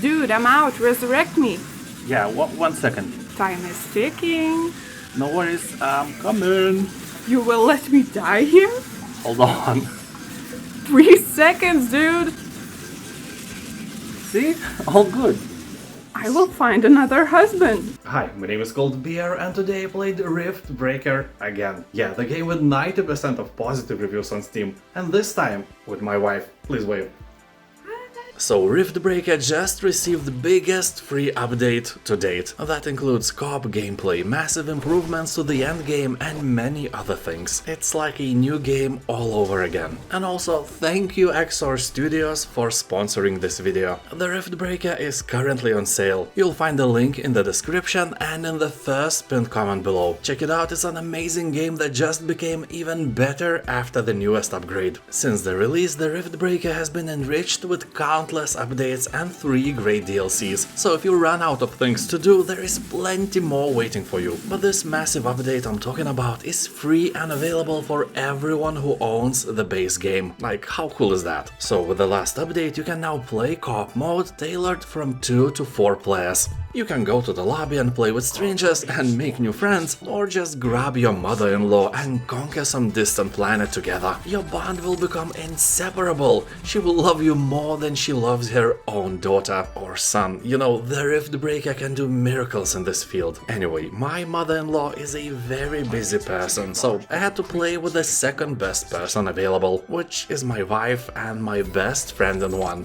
Dude, I'm out. Resurrect me. Yeah, 1 second. Time is ticking. No worries, I'm coming. You will let me die here? Hold on. 3 seconds, dude. See? All good. I will find another husband. Hi, my name is Beer, and today I played Riftbreaker again. Yeah, the game with 90% of positive reviews on Steam, and this time with my wife. Please wave. So Riftbreaker just received the biggest free update to date. That includes co-op gameplay, massive improvements to the endgame and many other things. It's like a new game all over again. And also thank you XOR Studios for sponsoring this video. The Riftbreaker is currently on sale. You'll find the link in the description and in the first pinned comment below. Check it out, it's an amazing game that just became even better after the newest upgrade. Since the release, the Riftbreaker has been enriched with countless updates and 3 great DLCs, so if you run out of things to do, there is plenty more waiting for you. But this massive update I'm talking about is free and available for everyone who owns the base game. Like, how cool is that? So with the last update you can now play co-op mode tailored from 2 to 4 players. You can go to the lobby and play with strangers and make new friends, or just grab your mother-in-law and conquer some distant planet together. Your bond will become inseparable. She will love you more than she loves her own daughter or son. You know, the Riftbreaker can do miracles in this field. Anyway, my mother-in-law is a very busy person, so I had to play with the second best person available, which is my wife and my best friend in one.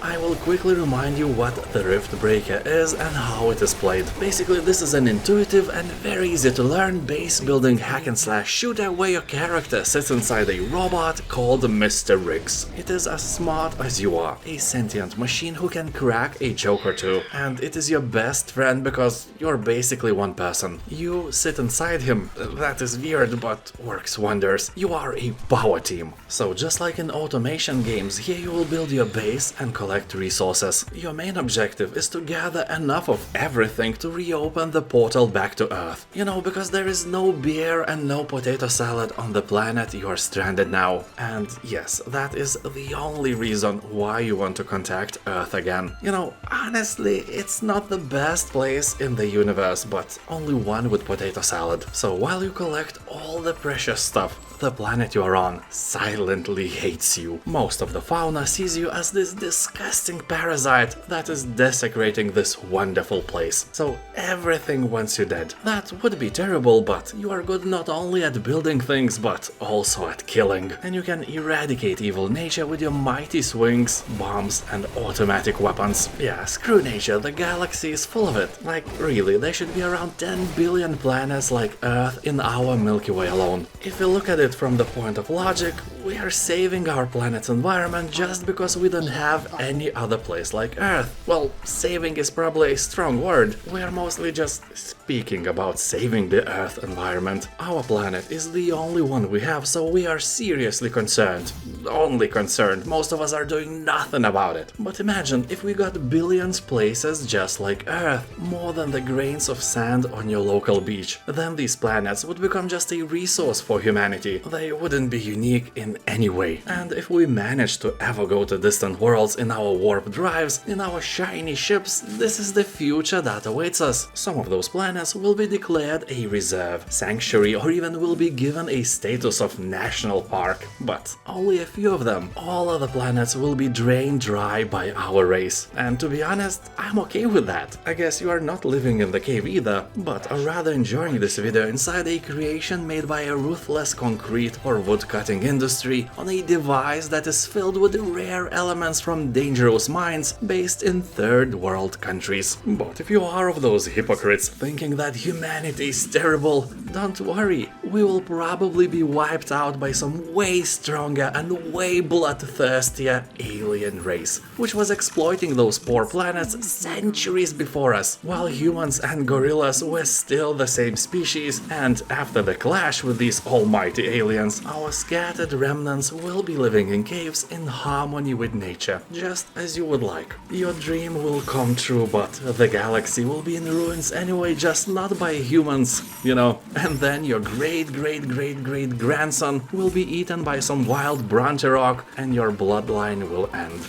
I will quickly remind you what the Riftbreaker is and how it is played. Basically, this is an intuitive and very easy to learn base building hack and slash shooter where your character sits inside a robot called Mr. Riggs. It is as smart as you are, a sentient machine who can crack a joke or two, and it is your best friend because you're basically one person. You sit inside him, that is weird but works wonders. You are a power team. So just like in automation games, here you will build your base and collect resources. Your main objective is to gather enough of everything to reopen the portal back to Earth. You know, because there is no beer and no potato salad on the planet you are stranded now. And yes, that is the only reason why you want to contact Earth again. You know, honestly, it's not the best place in the universe, but only one with potato salad. So while you collect all the precious stuff, the planet you are on silently hates you. Most of the fauna sees you as this disgusting parasite that is desecrating this wonderful place. So everything wants you dead. That would be terrible, but you are good not only at building things, but also at killing. And you can eradicate evil nature with your mighty swings, bombs, and automatic weapons. Yeah, screw nature, the galaxy is full of it. Like, really, there should be around 10 billion planets like Earth in our Milky Way alone. If you look at it from the point of logic, we are saving our planet's environment just because we don't have any other place like Earth. Well, saving is probably a strong word. We are mostly just speaking about saving the Earth environment. Our planet is the only one we have, so we are seriously concerned. Only concerned. Most of us are doing nothing about it. But imagine if we got billions places just like Earth, more than the grains of sand on your local beach. Then these planets would become just a resource for humanity. They wouldn't be unique in any way. And if we manage to ever go to distant worlds in our warp drives, in our shiny ships, this is the future that awaits us. Some of those planets will be declared a reserve, sanctuary, or even will be given a status of national park. But only a few of them. All other planets will be drained dry by our race. And to be honest, I'm okay with that. I guess you are not living in the cave either, but are rather enjoying this video inside a creation made by a ruthless concrete or woodcutting industry on a device that is filled with rare elements from dangerous mines based in third world countries. But if you are of those hypocrites thinking that humanity is terrible, don't worry, we will probably be wiped out by some way stronger and way bloodthirstier alien race, which was exploiting those poor planets centuries before us, while humans and gorillas were still the same species, and after the clash with these almighty aliens, our scattered remnants will be living in caves in harmony with nature, just as you would like. Your dream will come true, but the galaxy will be in ruins anyway, just not by humans, you know. And then your great-great-great-great-grandson will be eaten by some wild Bronterock and your bloodline will end.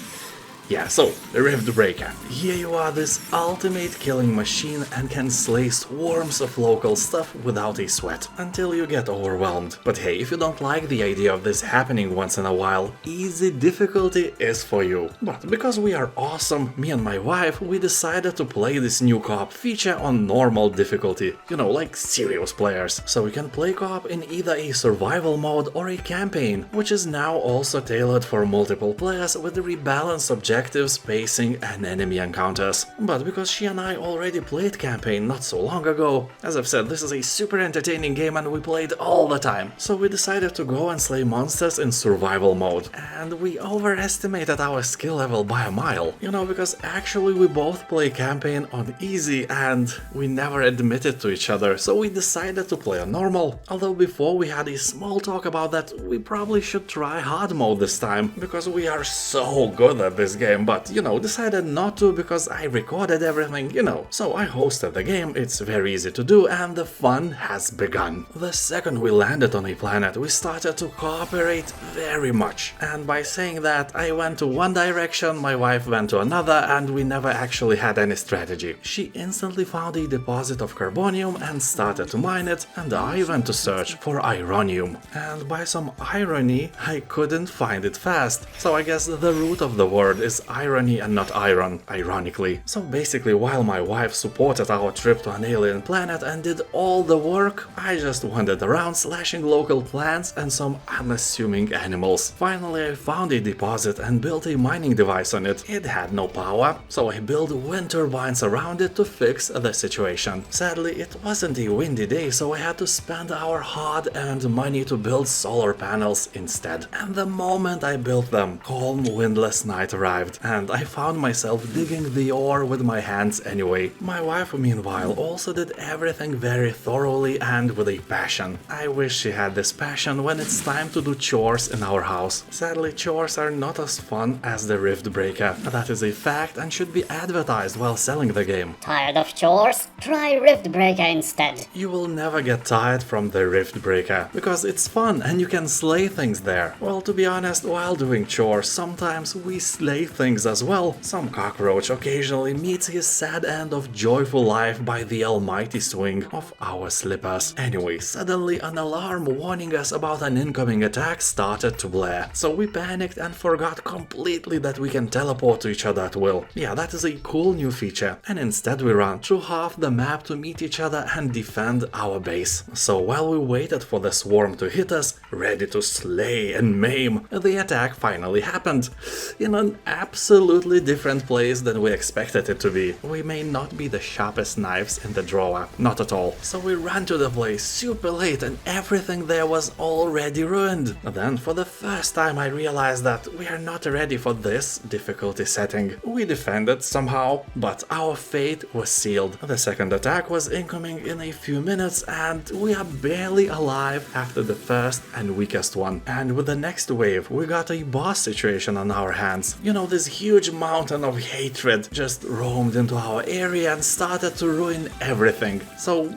Yeah, so, Riftbreaker. Here you are, this ultimate killing machine and can slay swarms of local stuff without a sweat, until you get overwhelmed. But hey, if you don't like the idea of this happening once in a while, easy difficulty is for you. But because we are awesome, me and my wife, we decided to play this new co-op feature on normal difficulty. You know, like serious players. So we can play co-op in either a survival mode or a campaign, which is now also tailored for multiple players with the rebalanced objectives, pacing and enemy encounters. But because she and I already played campaign not so long ago, as I've said, this is a super entertaining game and we played all the time. So we decided to go and slay monsters in survival mode. And we overestimated our skill level by a mile. You know, because actually we both play campaign on easy and we never admitted to each other. So we decided to play on normal. Although before we had a small talk about that, we probably should try hard mode this time, because we are so good at this game. But, you know, decided not to because I recorded everything, you know. So I hosted the game, it's very easy to do, and the fun has begun. The second we landed on a planet, we started to cooperate very much. And by saying that, I went to one direction, my wife went to another, and we never actually had any strategy. She instantly found a deposit of carbonium and started to mine it, and I went to search for ironium. And by some irony, I couldn't find it fast. So I guess the root of the word is irony and not iron, ironically. So basically, while my wife supported our trip to an alien planet and did all the work, I just wandered around slashing local plants and some unassuming animals. Finally, I found a deposit and built a mining device on it. It had no power, so I built wind turbines around it to fix the situation. Sadly, it wasn't a windy day, so I had to spend our hard-earned money to build solar panels instead. And the moment I built them, calm, windless night arrived. And I found myself digging the ore with my hands anyway. My wife, meanwhile, also did everything very thoroughly and with a passion. I wish she had this passion when it's time to do chores in our house. Sadly, chores are not as fun as the Riftbreaker. That is a fact and should be advertised while selling the game. Tired of chores? Try Riftbreaker instead. You will never get tired from the Riftbreaker, because it's fun and you can slay things there. Well, to be honest, while doing chores, sometimes we slay things as well. Some cockroach occasionally meets his sad end of joyful life by the almighty swing of our slippers. Anyway, suddenly an alarm warning us about an incoming attack started to blare. So we panicked and forgot completely that we can teleport to each other at will. Yeah, that is a cool new feature. And instead we ran through half the map to meet each other and defend our base. So while we waited for the swarm to hit us, ready to slay and maim, the attack finally happened. In an absolutely different place than we expected it to be. We may not be the sharpest knives in the drawer, not at all. So we ran to the place super late and everything there was already ruined. Then for the first time I realized that we are not ready for this difficulty setting. We defended somehow, but our fate was sealed. The second attack was incoming in a few minutes and we are barely alive after the first and weakest one. And with the next wave we got a boss situation on our hands. You know, this huge mountain of hatred just roamed into our area and started to ruin everything. So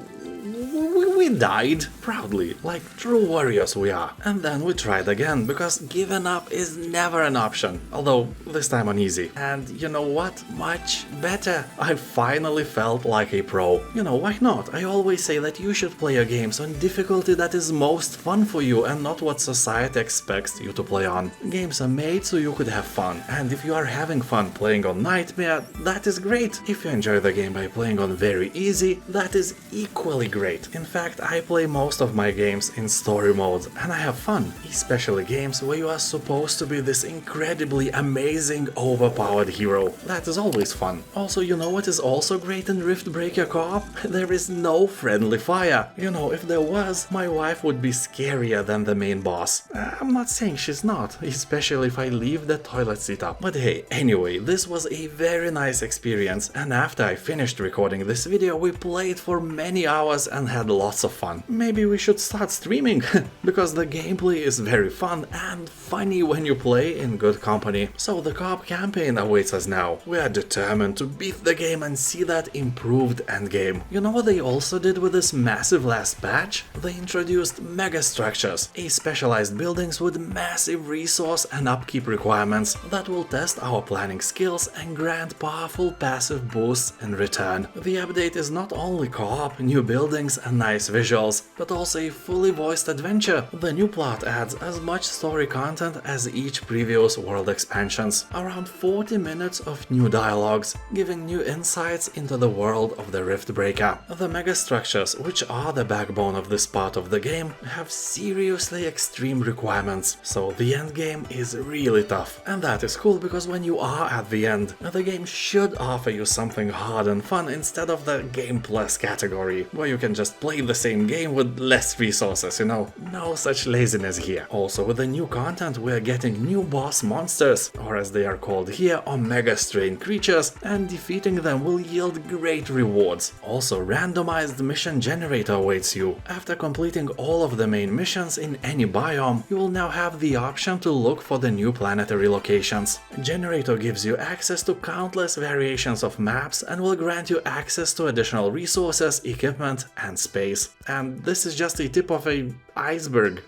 we died proudly, like true warriors we are. And then we tried again, because giving up is never an option, although this time on easy. And you know what? Much better. I finally felt like a pro. You know, why not? I always say that you should play your games on difficulty that is most fun for you and not what society expects you to play on. Games are made so you could have fun, and if you are having fun playing on Nightmare, that is great. If you enjoy the game by playing on very easy, that is equally great. In fact, I play most of my games in story mode and I have fun, especially games where you are supposed to be this incredibly amazing overpowered hero. That is always fun. Also, you know what is also great in Riftbreaker Co-op? There is no friendly fire. You know, if there was, my wife would be scarier than the main boss. I'm not saying she's not, especially if I leave the toilet seat up. But hey, anyway, this was a very nice experience, and after I finished recording this video, we played for many hours and had lots of fun. Maybe we should start streaming, because the gameplay is very fun and funny when you play in good company. So the co-op campaign awaits us now. We are determined to beat the game and see that improved endgame. You know what they also did with this massive last patch? They introduced Megastructures, a specialized buildings with massive resource and upkeep requirements that will test our planning skills and grant powerful passive boosts in return. The update is not only co-op, new buildings and nice visuals, but also a fully voiced adventure. The new plot adds as much story content as each previous world expansions. Around 40 minutes of new dialogues, giving new insights into the world of the Riftbreaker. The Megastructures, which are the backbone of this part of the game, have seriously extreme requirements, so the endgame is really tough. And that is cool because when you are at the end, the game should offer you something hard and fun instead of the Game Plus category, where you can just play the same game with less resources, you know. No such laziness here. Also, with the new content, we are getting new boss monsters, or as they are called here, Omega Strain creatures, and defeating them will yield great rewards. Also, Randomized Mission Generator awaits you. After completing all of the main missions in any biome, you will now have the option to look for the new planetary locations. Generator gives you access to countless variations of maps and will grant you access to additional resources, equipment, and space. And this is just a tip of an iceberg.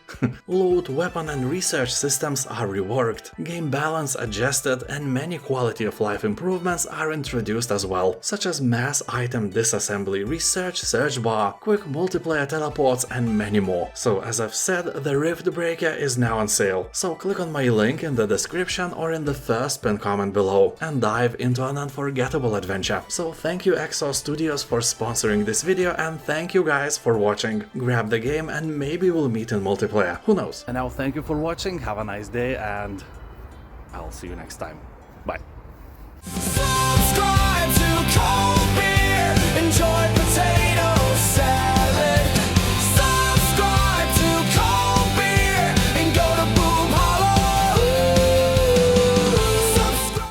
Loot, weapon, and research systems are reworked, game balance adjusted, and many quality of life improvements are introduced as well, such as mass item disassembly, research search bar, quick multiplayer teleports, and many more. So as I've said, the Riftbreaker is now on sale, so click on my link in the description or in the first pinned comment below and dive into an unforgettable adventure. So thank you Exo Studios for sponsoring this video, and thank you guys for watching. Grab the game and maybe we'll meet in multiplayer, who knows. And now thank you for watching, have a nice day, and I'll see you next time. Bye.